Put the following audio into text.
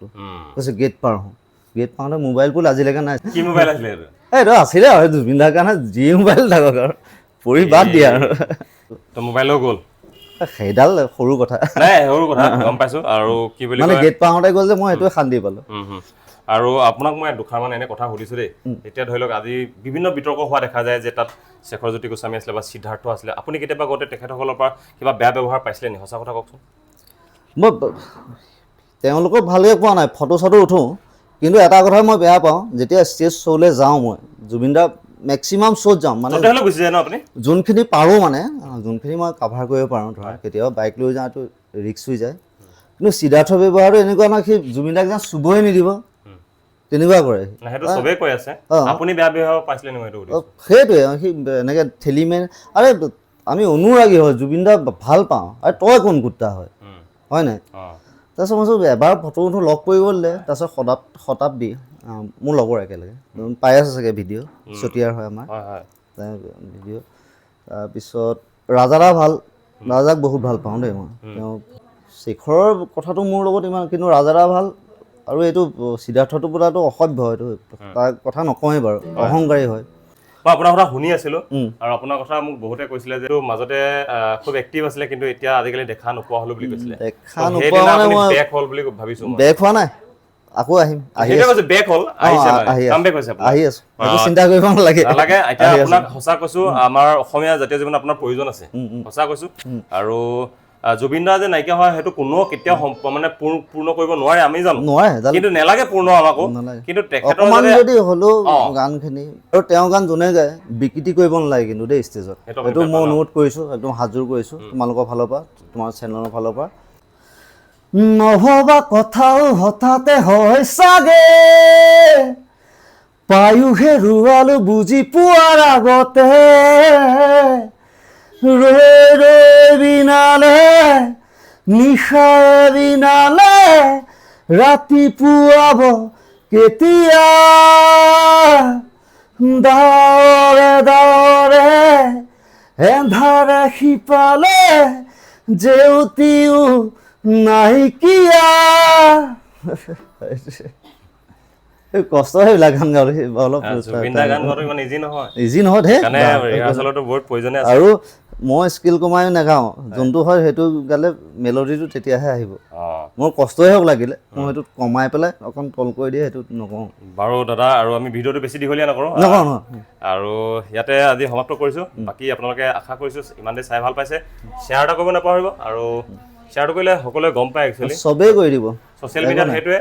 photo কৈছে gate পাৰ হওঁ gate পাওঁতে মোবাইলবোৰ আজিলৈকে নাই কি মোবাইল আছিলে এইটো আছিলে আৰু জুবিন দাৰ কাৰণে যি মোবাইল থাকক আৰু পৰি বাদ দিয়া আৰু তো মোবাইলো গ'ল সেইডাল সৰু কথা নাই সৰু কথা গম পাইছো আৰু কি বুলি মানে কয় গেট পাওঁতে গ'ল যে মই এইটোৱে শান্তি পালোঁ আৰু আপোনাক মই দুখাৰমান এনে কথা সুধিছোঁ দেই এতিয়া ধৰি লওক আজি বিভিন্ন বিতৰ্ক হোৱা দেখা যায় যে তাত শেখৰজ্যোতি গোস্বামী আছিলে বা সিদ্ধাৰ্থ আছিলে আপুনি কেতিয়াবা গতে তেখেতসকলৰ পৰা কিবা বেয়া ব্যৱহাৰ পাইছিলে নি সঁচা কথা কওকচোন মই তেওঁলোকক ভালকৈ পোৱা নাই ফটো চটো উঠোঁ কিন্তু এটা কথা মই বেয়া পাওঁ যেতিয়া ষ্টেজ শ্ব'লৈ যাওঁ মই জুবিন দাৰ মেক্সিমাম শ্ব'ত যাওঁ মানে য'তে হ'লেও গুচি যায় ন আপুনি যোনখিনি পাৰোঁ মানে যোনখিনি মই কাভাৰ কৰিব পাৰোঁ ধৰা কেতিয়াবা বাইক লৈ যাওঁতো ৰিক্স হৈ যায় কিন্তু সিদ্ধাৰ্থৰ ব্যৱহাৰটো এনেকুৱা নহয় সি জুবিন দাক যেন চুবই নিদিব তেনেকুৱা কৰে সেইটো চবেই কৈ আছে আপুনি বেয়া ব্যৱহাৰ পাইছিলে নি মই এইটো সুধিছোঁ সেইটোৱে সি এনেকৈ ঠেলি মেলি আৰে আমি অনুৰাগী হয় জুবিন দা ভাল পাওঁ আৰু তই কোন কুত্তা হয় নাই তাৰপিছত মই এবাৰ ফটো উঠোঁ লগ কৰিব দিলে তাৰপিছত শতাব্দী মোৰ লগৰ একেলগে পাই আছে চাগে ভিডিঅ' চতিয়াৰ হয় আমাৰ ভিডিঅ' তাৰপিছত ৰাজাদা ভাল ৰাজাক বহুত ভাল পাওঁ দেই মই তেওঁ শেখৰৰ কথাটো মোৰ লগত ইমান কিন্তু ৰাজাদা ভাল আৰু এইটো সিদ্ধাৰ্থটো বোলাটো অসভ্য এইটো তাৰ কথা নকওঁৱেই বাৰু অহংকাৰী হয় মই আপোনাৰ কথা শুনি আছিলোঁ আৰু আপোনাৰ কথা মোক বহুতে কৈছিলে যে মাজতে খুব এক্টিভ আছিলে কিন্তু এতিয়া আজিকালি দেখা নোপোৱা হ'লো বুলি কৈছিলে দেখা নোপোৱা মানে মই বেক হ'ল বুলি ভাবিছোঁ মই বেক হোৱা নাই আকৌ আহিম আহি বেক হ'ল আহিছে কামবেক হৈছে আহি আছোঁ একো চিন্তা কৰিব নালাগে নালাগে এতিয়া আপোনাক সঁচা কৈছোঁ আমাৰ অসমীয়া জাতীয় জীৱনত আপোনাৰ প্ৰয়োজন আছে সঁচা কৈছোঁ আৰু জুবিন দা যে নাইকিয়া হয় সেইটো কোনো কেতিয়াও মানে পূৰ্ণ কৰিব নোৱাৰে আমি জানো কিন্তু নেলাগে পূৰ্ণ আমাকো কিন্তু অকণমান যদি হ'লেও গানখিনি আৰু তেওঁৰ গান যোনে গায় বিকৃতি কৰিব নালাগে কিন্তু দেই ষ্টেজত সেইটো মই অনুৰোধ কৰিছোঁ একদম হাতযোৰ কৰিছোঁ তোমালোকৰ ফালৰ পৰা তোমাৰ চেনেলৰ ফালৰ পৰা নহবা কথাও হঠাতে হয় চাগে পায়ো হেৰুৱালো বুজি পোৱাৰ আগতে ৰৈ ৰৈ বিনালে নিশাৰে বিনালে ৰাতিপুৱাব কেতিয়া ডাৱৰে ডাৱৰে এন্ধাৰে সিপালে জেউতিও নাইকিয়া কষ্ট সেইবিলাক গান গাবলৈ অলপ ইজি নহয় আৰু মই স্কিল কমাই নাগাওঁ যোনটো হয় সেইটো গালে মেলডিটো তেতিয়াহে আহিব মোৰ কষ্টই হওক লাগিলে মই সেইটো কমাই পেলাই অকণ তল কৰি দিয়ে সেইটো নকওঁ বাৰু দাদা আৰু আমি ভিডিঅ'টো বেছি দীঘলীয়া নকৰোঁ আৰু ইয়াতে আজি সমাপ্ত কৰিছোঁ বাকী আপোনালোকে আশা কৰিছোঁ ইমান দেৰি চাই ভাল পাইছে শ্বেয়াৰ এটা কৰিব নাপাহৰিব আৰু শ্বেয়াৰটো কৰিলে সকলোৱে গম পায় একচুৱেলি চবেই কৰি দিব ছ'চিয়েল মিডিয়াত সেইটোৱে